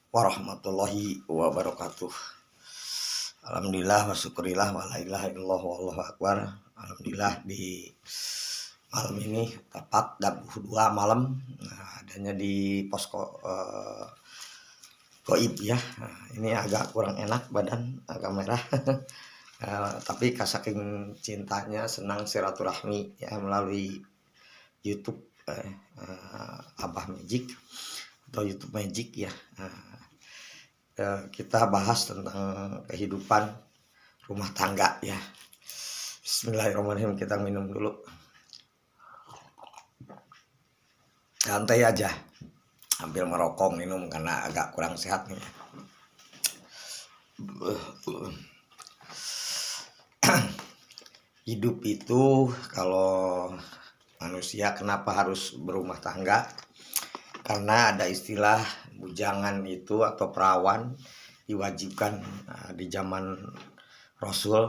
warahmatullahi wabarakatuh. Alhamdulillah wa syukurillah wa la ilaha illallah wallahu akbar. Alhamdulillah di malam ini tepat jam 2 malam, adanya di posko goib ya. Ini agak kurang enak, badan agak merah. Tapi saking cintanya senang silaturahmi ya melalui YouTube Abah Magic atau YouTube Magic ya. Kita bahas tentang kehidupan rumah tangga ya. Bismillahirrahmanirrahim, kita minum dulu. Santai aja, ambil merokok minum karena agak kurang sehat nih. Hidup itu kalau manusia kenapa harus berumah tangga? Karena ada istilah bujangan itu atau perawan diwajibkan di zaman Rasul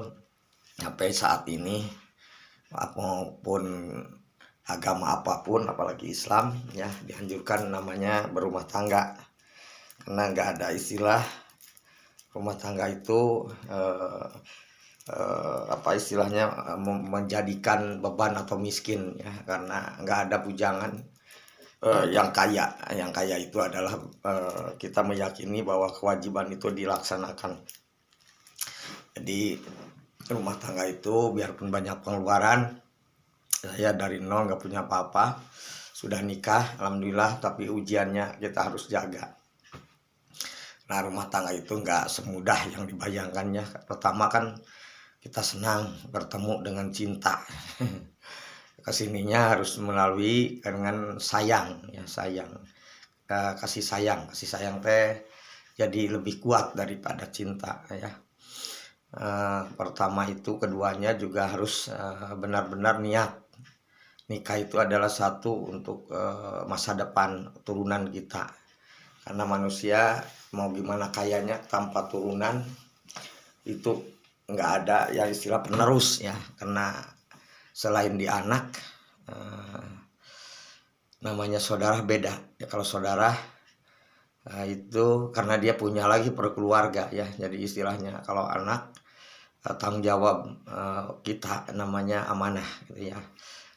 sampai saat ini, maupun agama apapun apalagi Islam ya, dianjurkan namanya berumah tangga. Karena nggak ada istilah rumah tangga itu apa istilahnya menjadikan beban atau miskin ya, karena nggak ada bujangan yang kaya. Yang kaya itu adalah kita meyakini bahwa kewajiban itu dilaksanakan. Jadi rumah tangga itu biarpun banyak pengeluaran, saya dari nol nggak punya apa-apa, sudah nikah alhamdulillah, tapi ujiannya kita harus jaga. Nah, rumah tangga itu nggak semudah yang dibayangkannya. Pertama kan kita senang bertemu dengan cinta. Kesininya harus melalui dengan sayang ya, kasih sayang teh jadi lebih kuat daripada cinta ya. Pertama itu, keduanya juga harus benar-benar niat. Nikah itu adalah satu untuk masa depan turunan kita, karena manusia mau gimana kayanya tanpa turunan itu nggak ada ya istilah penerus ya. Karena selain di anak, namanya saudara beda ya. Kalau saudara itu karena dia punya lagi perkeluarga ya, jadi istilahnya kalau anak tanggung jawab kita, namanya amanah gitu ya.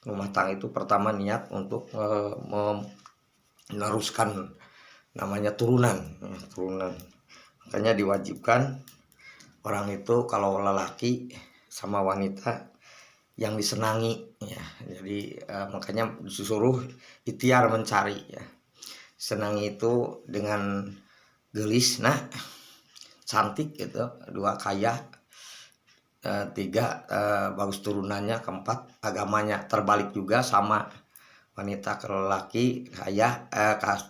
Rumah tangga itu pertama niat untuk meneruskan namanya turunan ya, makanya diwajibkan orang itu kalau lelaki sama wanita yang disenangi ya. Jadi makanya disuruh ikhtiar mencari ya. Senangi itu dengan gelis, nah cantik gitu, dua kaya, tiga bagus turunannya, keempat agamanya. Terbalik juga sama, wanita ke lelaki kaya,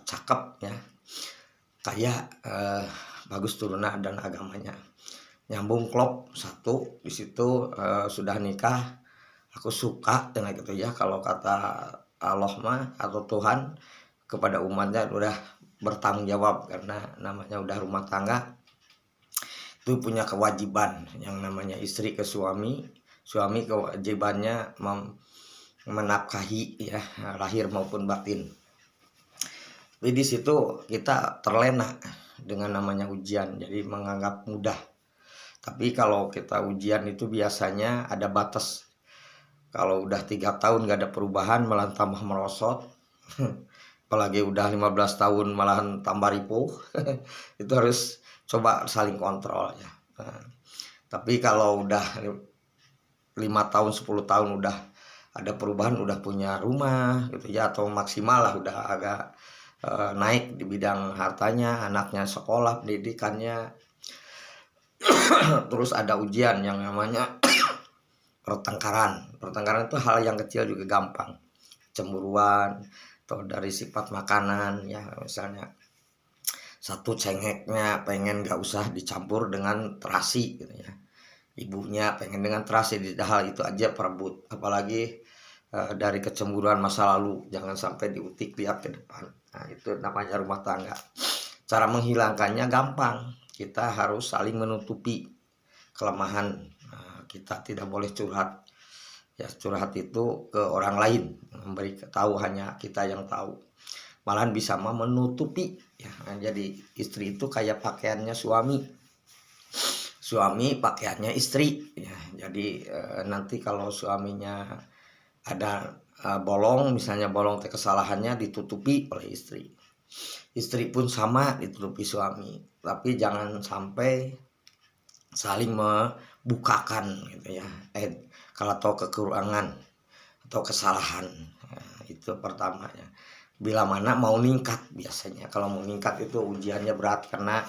cakep ya, kaya, bagus turunan dan agamanya, nyambung klop satu di situ. Sudah nikah, aku suka dengan gitu ya. Kalau kata Allah mah atau Tuhan kepada umatnya udah bertanggung jawab, karena namanya udah rumah tangga itu punya kewajiban yang namanya istri ke suami, suami kewajibannya menafkahi ya, lahir maupun batin. Jadi di situ kita terlena dengan namanya ujian, jadi menganggap mudah. Tapi kalau kita ujian itu biasanya ada batas. Kalau udah 3 tahun gak ada perubahan malah tambah merosot, apalagi udah 15 tahun malahan tambah ripuh. Itu harus coba saling kontrol ya. Tapi kalau udah 5 tahun 10 tahun udah ada perubahan, udah punya rumah gitu ya, atau maksimal lah udah agak naik di bidang hartanya, anaknya sekolah, pendidikannya, terus ada ujian yang namanya pertengkaran itu hal yang kecil juga gampang, cemburuan atau dari sifat makanan ya. Misalnya satu cengeknya pengen gak usah dicampur dengan terasi gitu ya, ibunya pengen dengan terasi, di hal itu aja perebut. Apalagi dari kecemburuan masa lalu jangan sampai diutik lihat ke depan. Nah, itu namanya rumah tangga. Cara menghilangkannya gampang, kita harus saling menutupi kelemahan. Kita tidak boleh curhat ya, curhat itu ke orang lain, memberi tahu hanya kita yang tahu. malahan bisa menutupi ya. Nah, jadi istri itu kayak pakaiannya suami, suami pakaiannya istri ya. Jadi nanti kalau suaminya ada bolong, misalnya bolong kesalahannya ditutupi oleh istri, istri pun sama ditutupi suami, tapi jangan sampai saling membukakan gitu ya, kalau tahu kekurangan atau kesalahan. Nah, itu pertama ya. Bila mana mau ningkat, biasanya kalau mau ningkat itu ujiannya berat, karena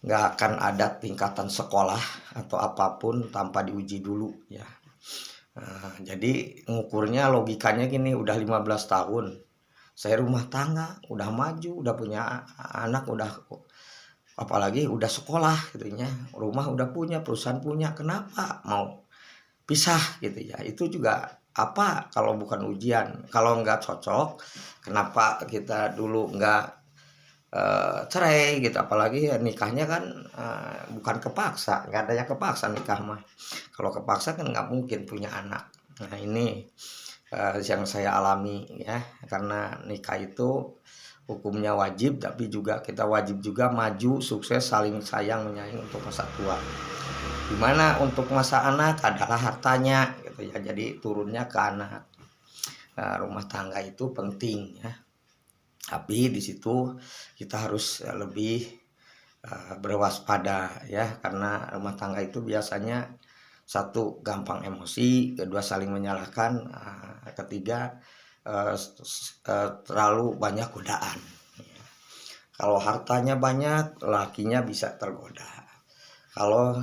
nggak akan ada tingkatan sekolah atau apapun tanpa diuji dulu ya. Jadi ngukurnya logikanya gini, udah 15 tahun saya rumah tangga, udah maju, udah punya anak, udah apalagi udah sekolah gitu ya, rumah udah punya, perusahaan punya, kenapa mau pisah gitu ya. Itu juga apa kalau bukan ujian. Kalau nggak cocok, kenapa kita dulu nggak cerai gitu. Apalagi ya, nikahnya kan bukan kepaksa, nggak ada yang kepaksa nikah mah. Kalau kepaksa kan nggak mungkin punya anak. Nah ini yang saya alami ya, karena nikah itu hukumnya wajib, tapi juga kita wajib juga maju, sukses, saling sayang menyayangi untuk masa tua. Dimana untuk masa anak adalah hartanya gitu ya, jadi turunnya ke anak. Rumah tangga itu penting ya, tapi di situ kita harus lebih berwaspada ya, karena rumah tangga itu biasanya satu gampang emosi, kedua saling menyalahkan, ketiga terlalu banyak godaan. Kalau hartanya banyak, lakinya bisa tergoda. Kalau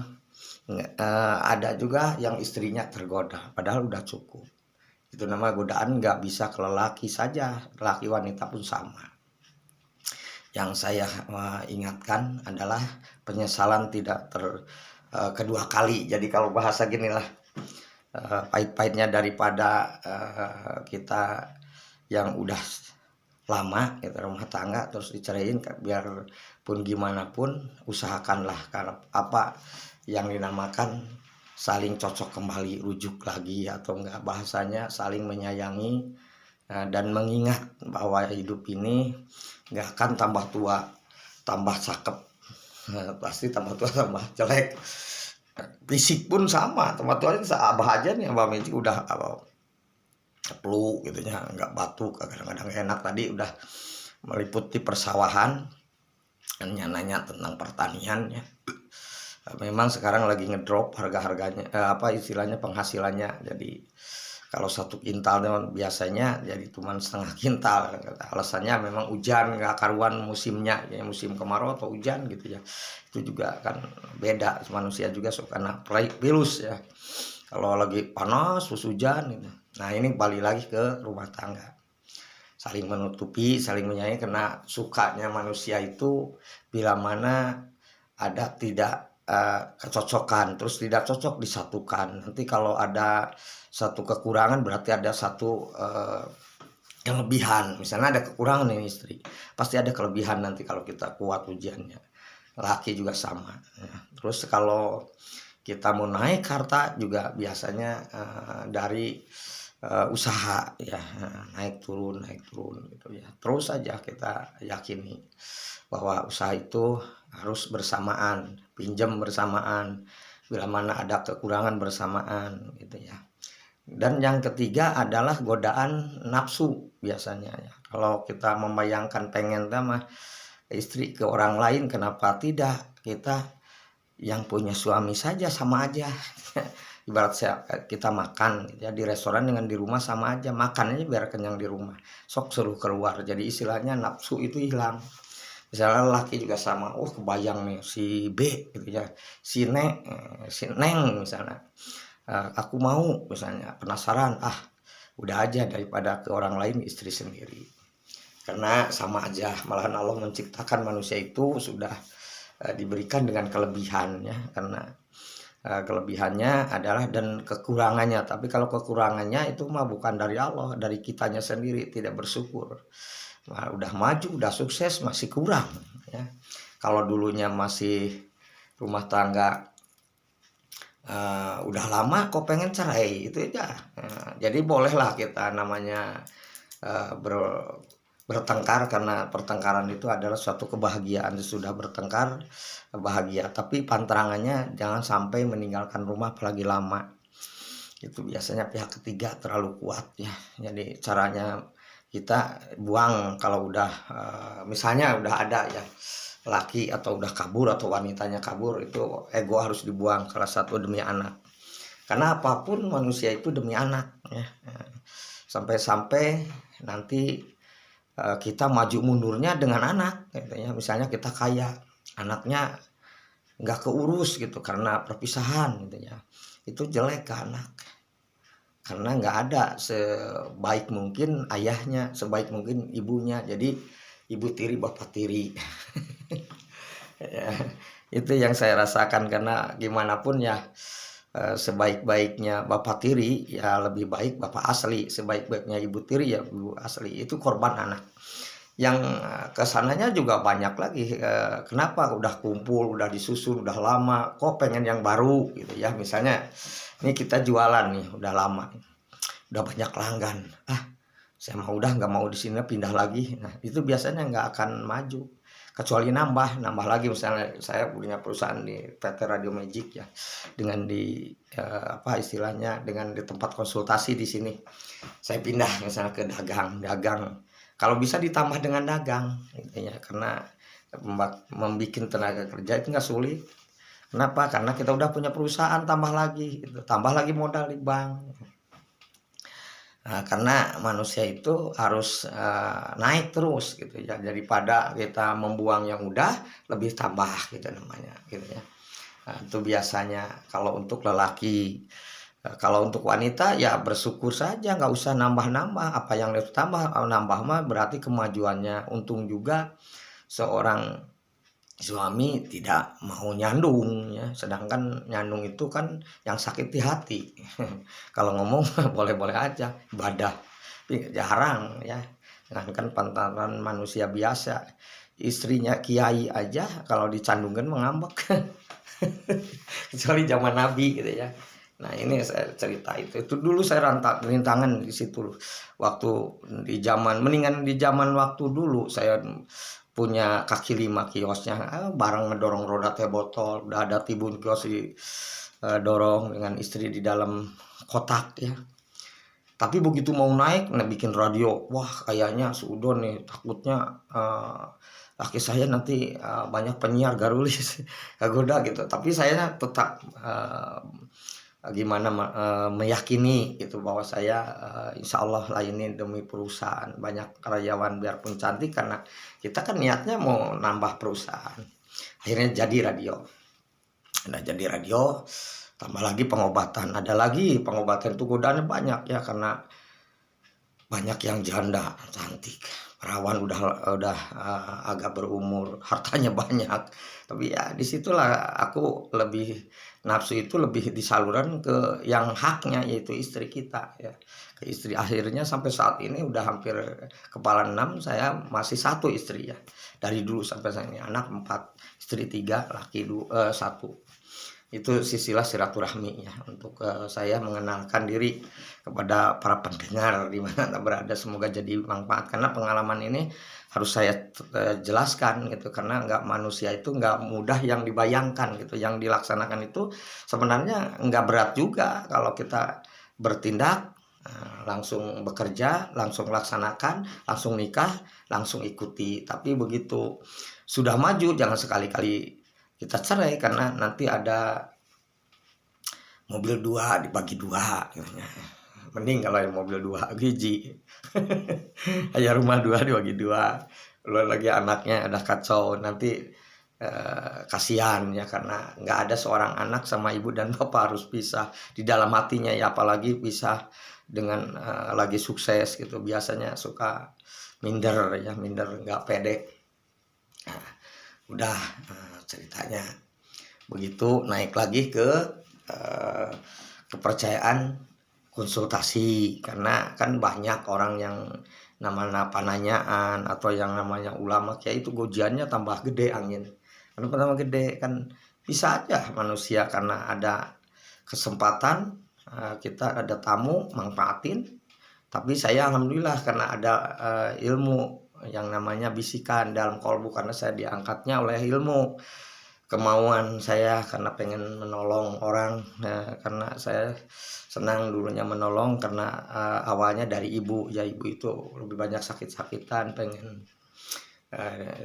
ada juga yang istrinya tergoda, padahal udah cukup. Itu nama godaan, nggak bisa ke lelaki saja, laki wanita pun sama. Yang saya ingatkan adalah penyesalan tidak kedua kali. Jadi kalau bahasa gini lah, pahit-pahitnya daripada kita yang udah lama gitu rumah tangga terus diceraiin, biarpun gimana pun usahakanlah, karena apa yang dinamakan saling cocok kembali, rujuk lagi atau enggak, bahasanya saling menyayangi dan mengingat bahwa hidup ini nggak akan tambah tua tambah cakep, pasti tambah tua tambah jelek. Fisik pun sama, tambah tua abah aja nih, Mbak Meci udah flu gitu ya, nggak batuk, kadang-kadang enak. Tadi udah meliputi persawahan, nanya tentang pertanian ya. Memang sekarang lagi ngedrop harga-harganya, istilahnya penghasilannya. Jadi kalau 1 kintal biasanya jadi cuma setengah kintal. Alasannya memang hujan, nggak karuan musimnya ya, musim kemarau atau hujan gitu ya. Itu juga kan beda, manusia juga suka kena virus ya. Kalau lagi panas terus hujan gitu. Nah ini balik lagi ke rumah tangga, saling menutupi, saling menyayangi, karena sukanya manusia itu bila mana ada tidak kecocokan, terus tidak cocok disatukan. Nanti kalau ada satu kekurangan berarti ada satu kelebihan. Misalnya ada kekurangan ini istri, pasti ada kelebihan nanti kalau kita kuat ujiannya. Laki juga sama ya. Terus kalau kita mau naik harta juga biasanya dari usaha ya, naik turun gitu ya. Terus saja kita yakini bahwa usaha itu harus bersamaan, pinjam bersamaan, bila mana ada kekurangan bersamaan gitu ya. Dan yang ketiga adalah godaan nafsu biasanya ya. Kalau kita membayangkan pengen sama istri ke orang lain, kenapa tidak kita yang punya suami saja, sama aja. Ibarat kita makan ya di restoran dengan di rumah sama aja, makannya biar kenyang di rumah, sok suruh keluar. Jadi istilahnya nafsu itu hilang. Misalnya laki juga sama, kebayang nih si B gitu ya, si Neng misalnya, aku mau misalnya, penasaran, udah aja daripada ke orang lain, istri sendiri. Karena sama aja, malahan Allah menciptakan manusia itu sudah diberikan dengan kelebihannya, karena kelebihannya adalah dan kekurangannya. Tapi kalau kekurangannya itu mah bukan dari Allah, dari kitanya sendiri, tidak bersyukur. Nah, udah maju, udah sukses, masih kurang ya. Kalau dulunya masih rumah tangga udah lama kok pengen cerai, itu aja. Jadi bolehlah kita namanya bertengkar, karena pertengkaran itu adalah suatu kebahagiaan. Sudah bertengkar bahagia, tapi pantangannya jangan sampai meninggalkan rumah apalagi lama. Itu biasanya pihak ketiga terlalu kuat ya. Jadi caranya kita buang kalau udah misalnya udah ada ya laki atau udah kabur atau wanitanya kabur, itu ego harus dibuang, salah satu demi anak. Karena apapun manusia itu demi anak ya. Sampai-sampai nanti kita maju mundurnya dengan anak gitu ya. Misalnya kita kaya, anaknya nggak keurus gitu karena perpisahan gitu ya, itu jelek ke anak, karena nggak ada sebaik mungkin ayahnya, sebaik mungkin ibunya. Jadi ibu tiri bapak tiri. Ya, itu yang saya rasakan, karena gimana pun ya sebaik-baiknya bapak tiri ya lebih baik bapak asli, sebaik-baiknya ibu tiri ya ibu asli. Itu korban anak. Yang kesananya juga banyak lagi, kenapa udah kumpul, udah disusun, udah lama, kok pengen yang baru gitu ya. Misalnya ini kita jualan nih udah lama, udah banyak pelanggan, saya mau udah nggak mau di sini, pindah lagi. Nah itu biasanya nggak akan maju, kecuali nambah lagi. Misalnya saya punya perusahaan di PT Radio Magic ya, dengan di apa istilahnya, dengan di tempat konsultasi di sini, saya pindah misalnya ke dagang. Kalau bisa ditambah dengan dagang gitu ya, karena membuat tenaga kerja itu nggak sulit. Kenapa? Karena kita udah punya perusahaan, tambah lagi gitu, tambah lagi modal di bank. Nah, karena manusia itu harus naik terus gitu ya, daripada kita membuang yang udah, lebih tambah gitu namanya gitu ya. Nah, itu biasanya kalau untuk lelaki. Kalau untuk wanita ya bersyukur saja, nggak usah nambah-nambah. Apa yang harus tambah, nambah mah berarti kemajuannya. Untung juga seorang suami tidak mau nyandung ya, sedangkan nyandung itu kan yang sakit di hati. Kalau ngomong boleh-boleh aja, ibadah, tapi jarang ya. Sedangkan pantaran manusia biasa, istrinya kiai aja kalau dicandungkan mengambek. Kecuali zaman Nabi gitu ya. Nah ini saya cerita itu dulu saya rintangan di situ waktu di zaman, mendingan di zaman waktu dulu saya punya kaki lima kiosnya, barang ngedorong roda teh botol, udah ada tibun kios di dorong dengan istri di dalam kotak ya. Tapi begitu mau naik, bikin radio, wah kayaknya suudon nih, takutnya laki saya nanti banyak penyiar garulis, kagoda gitu. Tapi saya tetap gimana meyakini gitu bahwa saya insya Allah lah ini demi perusahaan, banyak karyawan biarpun cantik, karena kita kan niatnya mau nambah perusahaan. Akhirnya jadi radio. Nah jadi radio, tambah lagi pengobatan, ada lagi pengobatan itu godaannya banyak ya, karena banyak yang janda cantik, perawan udah agak berumur, hartanya banyak. Tapi ya disitulah aku lebih nafsu, itu lebih disaluran ke yang haknya, yaitu istri kita ya, ke istri. Akhirnya sampai saat ini udah hampir kepala 6, saya masih satu istri ya, dari dulu sampai saat ini, anak 4, istri 3, laki 1. Itu sisilah silaturahmi ya, untuk saya mengenalkan diri kepada para pendengar di mana berada, semoga jadi manfaat, karena pengalaman ini harus saya jelaskan gitu, karena manusia itu nggak mudah yang dibayangkan gitu, yang dilaksanakan itu sebenarnya nggak berat juga kalau kita bertindak, langsung bekerja, langsung laksanakan, langsung nikah, langsung ikuti. Tapi begitu sudah maju, jangan sekali-kali kita cerai, karena nanti ada mobil 2 dibagi 2 gitu ya. Mending kalau yang mobil 2 biji. Hanya rumah 2 dibagi 2. Belum lagi anaknya ada kacau, nanti kasihan ya, karena nggak ada seorang anak sama ibu dan bapak harus pisah di dalam hatinya ya, apalagi pisah dengan lagi sukses gitu, biasanya suka minder ya, minder, nggak pede. Nah, udah ceritanya begitu, naik lagi ke kepercayaan konsultasi, karena kan banyak orang yang namanya pananyaan atau yang namanya ulama kiai itu gojiannya tambah gede angin. Karena pertama gede kan, bisa aja manusia karena ada kesempatan, kita ada tamu manfaatin. Tapi saya alhamdulillah karena ada ilmu yang namanya bisikan dalam kolbu, karena saya diangkatnya oleh ilmu, kemauan saya karena pengen menolong orang. Karena saya senang dulunya menolong karena awalnya dari ibu, ya ibu itu lebih banyak sakit-sakitan, pengen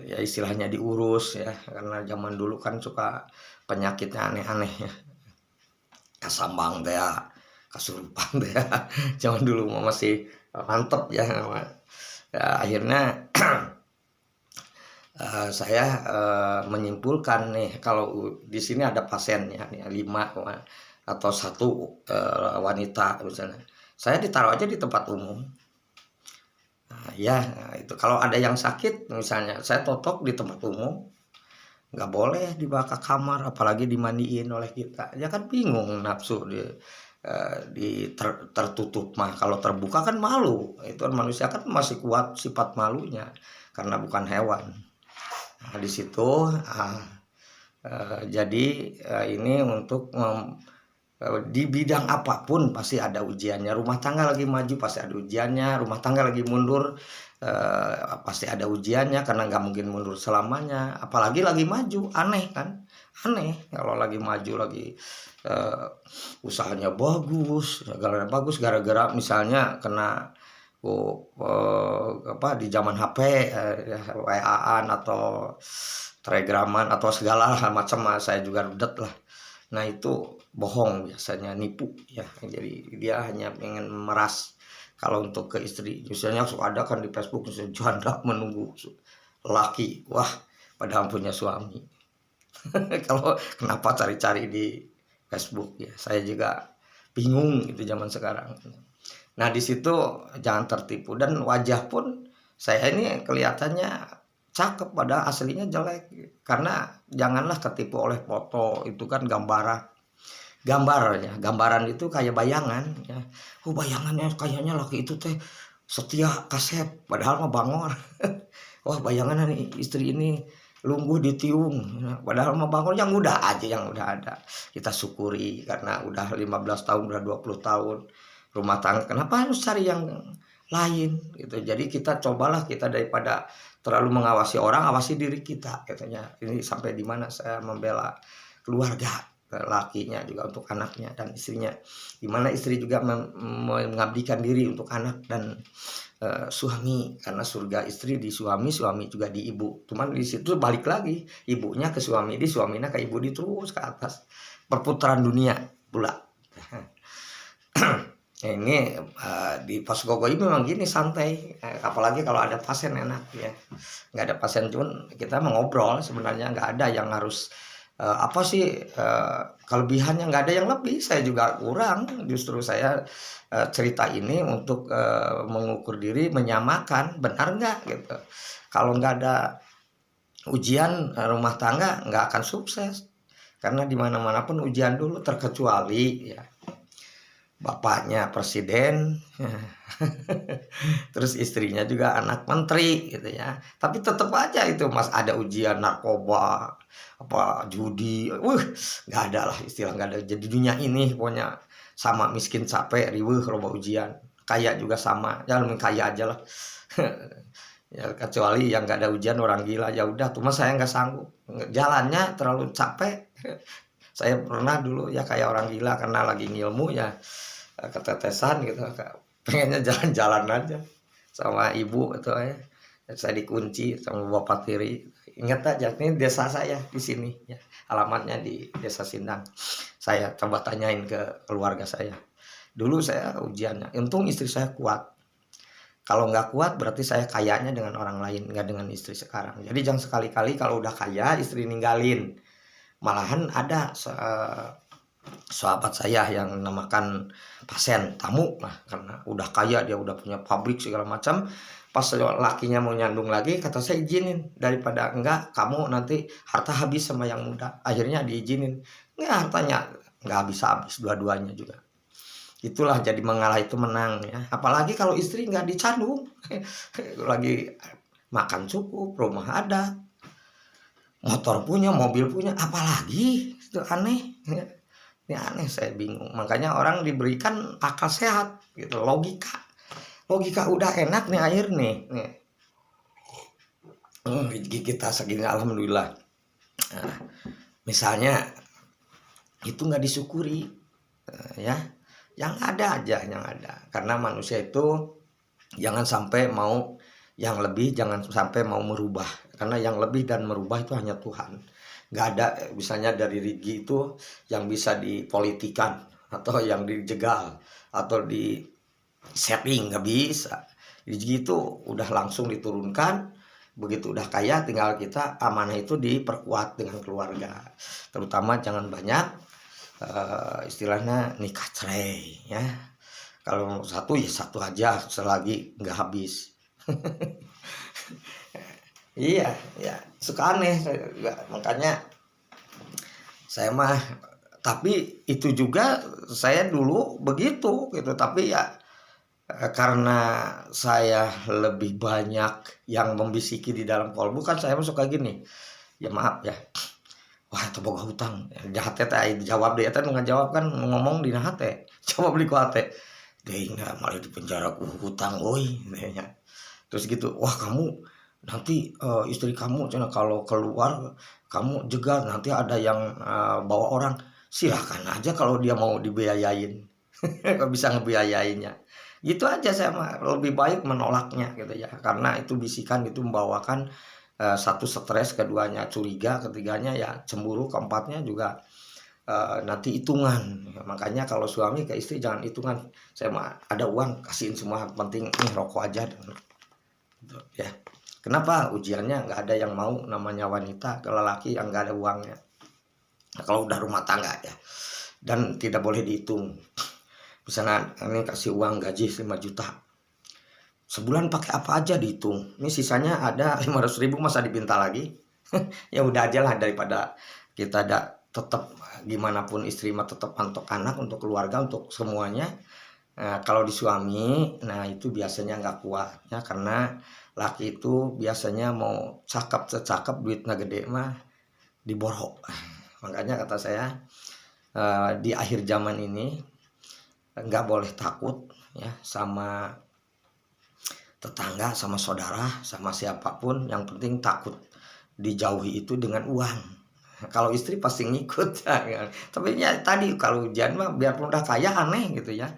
ya istilahnya diurus ya, karena zaman dulu kan suka penyakitnya aneh-aneh ya, kasambang teh ya, kasurupan teh ya. Zaman dulu masih mantep ya, akhirnya saya menyimpulkan nih, kalau di sini ada pasien ya nih 5 atau 1 wanita misalnya, saya ditaruh aja di tempat umum. Ya itu kalau ada yang sakit misalnya, saya totok di tempat umum, nggak boleh dibawa ke kamar, apalagi dimandiin oleh kita, ya kan bingung nafsu tertutup mah. Kalau terbuka kan malu, itu kan manusia kan masih kuat sifat malunya karena bukan hewan. Nah, di situ jadi ini untuk di bidang apapun pasti ada ujiannya. Rumah tangga lagi maju pasti ada ujiannya, rumah tangga lagi mundur pasti ada ujiannya, karena nggak mungkin mundur selamanya. Apalagi lagi maju, aneh kan, aneh kalau lagi maju, lagi usahanya bagus, segalanya bagus, gara-gara misalnya kena di zaman HP WA-an atau telegraman atau segala macam, saya juga rudet lah. Nah itu bohong, biasanya nipu ya, jadi dia hanya ingin meras. Kalau untuk ke istri misalnya suka ada kan di Facebook misalnya, janda menunggu laki, wah padahal punya suami. Kalau kenapa cari-cari di Facebook ya, saya juga bingung itu zaman sekarang. Nah di situ jangan tertipu, dan wajah pun saya ini kelihatannya cakep padahal aslinya jelek, karena janganlah tertipu oleh foto, itu kan gambaran itu kayak bayangan ya. Bayangannya kayaknya laki itu teh setia kasep, padahal mah bangor. Wah bayangan nih istri ini lungguh ditiung, padahal mah bangor. Yang udah aja, yang udah ada kita syukuri, karena udah 15 tahun, udah 20 tahun rumah tangga, kenapa harus cari yang lain gitu. Jadi kita cobalah, kita daripada terlalu mengawasi orang, awasi diri kita katanya. Ini sampai di mana saya membela keluarga, lakinya juga untuk anaknya dan istrinya, dimana istri juga mengabdikan diri untuk anak dan suami, karena surga istri di suami, suami juga di ibu. Cuman di situ balik lagi, ibunya ke suami, di suaminya ke ibu, di terus ke atas, perputaran dunia pula. Ini di pos gogoi memang gini, santai, apalagi kalau ada pasien enak ya. Nggak ada pasien pun kita mengobrol, sebenarnya nggak ada yang harus apa sih kelebihannya, nggak ada yang lebih, saya juga kurang. Justru saya cerita ini untuk mengukur diri, menyamakan benar nggak gitu. Kalau nggak ada ujian rumah tangga nggak akan sukses, karena dimana-mana pun ujian dulu, terkecuali ya bapaknya presiden, terus istrinya juga anak menteri gitu ya. Tapi tetap aja itu mas ada ujian narkoba, apa judi, nggak ada lah istilah, nggak ada. Jadi dunia ini pokoknya sama, miskin capek riweuh loba ujian, kaya juga sama, ya lebih kaya aja lah. Ya kecuali yang nggak ada ujian orang gila, ya udah tuh mas saya nggak sanggup, jalannya terlalu capek. Saya pernah dulu ya kayak orang gila, karena lagi ngilmu ya ketetesan gitu, pengennya jalan-jalan aja sama ibu itu ya. Saya dikunci sama bapak tiri, ingat aja ini desa saya di sini ya, alamatnya di desa Sindang. Saya coba tanyain ke keluarga saya, dulu saya ujiannya, untung istri saya kuat. Kalau nggak kuat berarti saya kayanya dengan orang lain, nggak dengan istri sekarang. Jadi jangan sekali-kali kalau udah kaya istri ninggalin. Malahan ada sahabat saya yang namakan pasien tamu lah, karena udah kaya, dia udah punya pabrik segala macam. Pas lakinya mau nyandung lagi, kata saya izinin, daripada enggak kamu nanti harta habis sama yang muda. Akhirnya diizinin, enggak, hartanya nggak habis-habis, dua-duanya juga. Itulah, jadi mengalah itu menang ya. Apalagi kalau istri nggak dicandung, lagi makan cukup, rumah ada, motor punya, mobil punya, apalagi itu aneh ya. Ini aneh, saya bingung. Makanya orang diberikan akal sehat gitu, logika udah enak nih air nih. rezeki kita segini alhamdulillah. Nah, misalnya itu nggak disyukuri, ya, yang ada aja, yang ada. Karena manusia itu jangan sampai mau yang lebih, jangan sampai mau merubah. Karena yang lebih dan merubah itu hanya Tuhan. Nggak ada misalnya dari rezeki itu yang bisa dipolitikan atau yang dijegal atau di setting, nggak bisa. Rezeki itu udah langsung diturunkan. Begitu udah kaya, tinggal kita amanah itu diperkuat dengan keluarga. Terutama jangan banyak istilahnya nikah cerai, ya. Kalau satu ya satu aja selagi nggak habis. Iya, ya suka aneh juga. Makanya saya mah, tapi itu juga saya dulu begitu gitu, tapi ya karena saya lebih banyak yang membisiki di dalam kolbu, kan saya mah suka gini, ya maaf ya, wah itu boga hutang, jahat teh dijawab deh, teh ngajawab kan ngomong di hate, coba beli ku hate, deh nggak malah di penjara ku hutang, woi, terus gitu, wah kamu nanti istri kamu cina kalau keluar kamu jegal nanti ada yang bawa orang, silahkan aja kalau dia mau dibiayain. Kok bisa ngebiayainnya, gitu aja. Saya mah lebih baik menolaknya gitu ya, karena itu bisikan itu membawakan satu stres, keduanya curiga, ketiganya ya cemburu, keempatnya juga nanti hitungan. Makanya kalau suami ke istri jangan hitungan, saya mah ada uang kasihin semua, penting nih rokok aja gitu, ya. Kenapa? Ujiannya nggak ada yang mau namanya wanita ke lelaki yang nggak ada uangnya. Nah, kalau udah rumah tangga ya, dan tidak boleh dihitung. Misalnya ini kasih uang gaji 5 juta, sebulan pakai apa aja dihitung, ini sisanya ada 500.000, masa dipinta lagi. Ya udah aja lah, daripada kita ada tetap gimana pun istri mah tetap untuk anak, untuk keluarga, untuk semuanya. Nah, kalau di suami, nah itu biasanya nggak kuatnya, karena laki itu biasanya mau cakep secakep duitnya gede mah diborok. Makanya kata saya, di akhir zaman ini nggak boleh takut ya sama tetangga, sama saudara, sama siapapun. Yang penting takut dijauhi itu dengan uang. Kalau istri pasti ngikut ya kan? Tapi ya tadi kalau ujian mah biarpun udah kaya aneh gitu ya,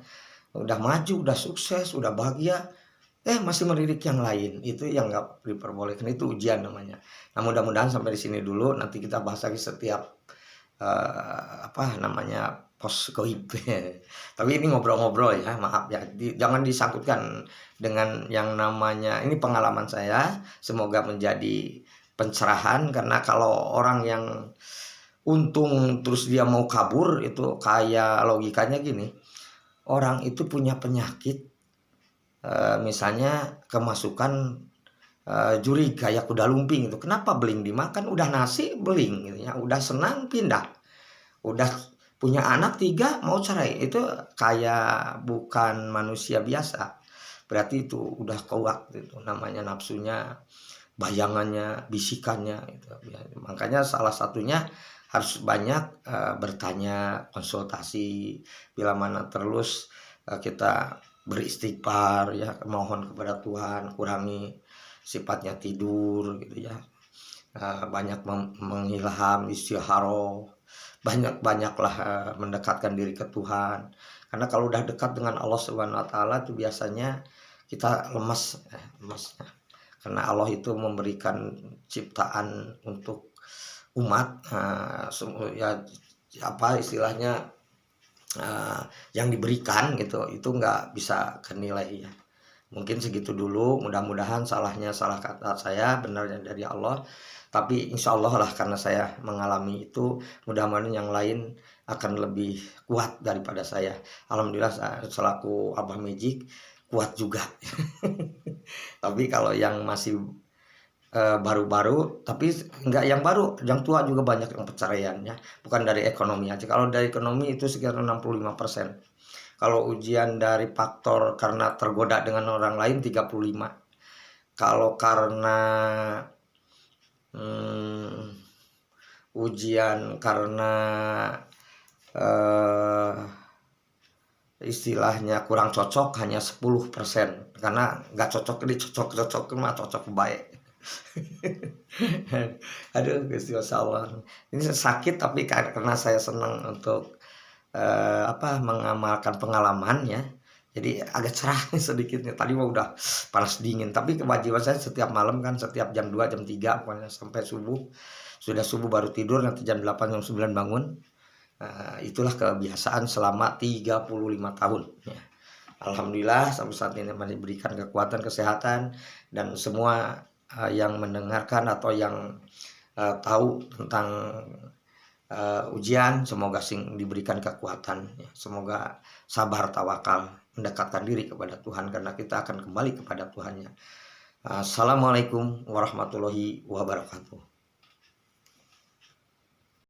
udah maju, udah sukses, udah bahagia, masih melirik yang lain, itu yang nggak diperbolehkan, itu ujian namanya. Nah mudah-mudahan sampai di sini dulu, nanti kita bahas lagi setiap apa namanya pos goib. Tapi ini ngobrol-ngobrol ya, maaf ya, jangan disangkutkan dengan yang namanya, ini pengalaman saya, semoga menjadi pencerahan. Karena kalau orang yang untung terus dia mau kabur, itu kayak logikanya gini, orang itu punya penyakit, misalnya kemasukan juri kayak kuda lumping itu, kenapa beling dimakan, udah nasi beling gitu ya, udah senang pindah, udah punya anak 3 mau cerai, itu kayak bukan manusia biasa, berarti itu udah kuat itu namanya nafsunya, bayangannya, bisikannya itu ya. Makanya salah satunya harus banyak bertanya, konsultasi, bila mana terus kita beristighfar ya, mohon kepada Tuhan, kurangi sifatnya tidur gitu ya, banyak mengilham, istikharah, banyak-banyaklah mendekatkan diri ke Tuhan. Karena kalau udah dekat dengan Allah Subhanahu wa taala itu biasanya kita lemasnya. Karena Allah itu memberikan ciptaan untuk umat, ya apa istilahnya, yang diberikan gitu, itu nggak bisa kenilai ya. Mungkin segitu dulu, mudah-mudahan salahnya salah kata saya, benarnya dari Allah. Tapi insya Allah lah, karena saya mengalami itu, mudah-mudahan yang lain akan lebih kuat daripada saya. Alhamdulillah saya selaku Abah Magic kuat juga. Tapi kalau yang masih baru-baru, tapi enggak yang baru, yang tua juga banyak yang perceraian ya. Bukan dari ekonomi aja. Kalau dari ekonomi itu sekitar 65%. Kalau ujian dari faktor karena tergoda dengan orang lain 35. Kalau karena ujian karena istilahnya kurang cocok hanya 10%. Karena nggak cocok, ini cocok mah cocok baik. Aduh, Gusti Masya Allah. Ini sakit tapi karena saya senang untuk mengamalkan pengalaman ya. Jadi agak cerah nih sedikit nih. Tadi mah udah panas dingin. Tapi kewajiban saya setiap malam kan, setiap jam 2 jam 3 pokoknya sampai subuh. Sudah subuh baru tidur, nanti jam 8 jam 9 bangun. Itulah kebiasaan selama 35 tahun. Ya. Alhamdulillah sampai saat ini masih diberikan kekuatan, kesehatan, dan semua yang mendengarkan atau yang tahu tentang ujian, semoga diberikan kekuatan, ya. Semoga sabar tawakal, mendekatkan diri kepada Tuhan karena kita akan kembali kepada Tuhannya. Assalamualaikum warahmatullahi wabarakatuh.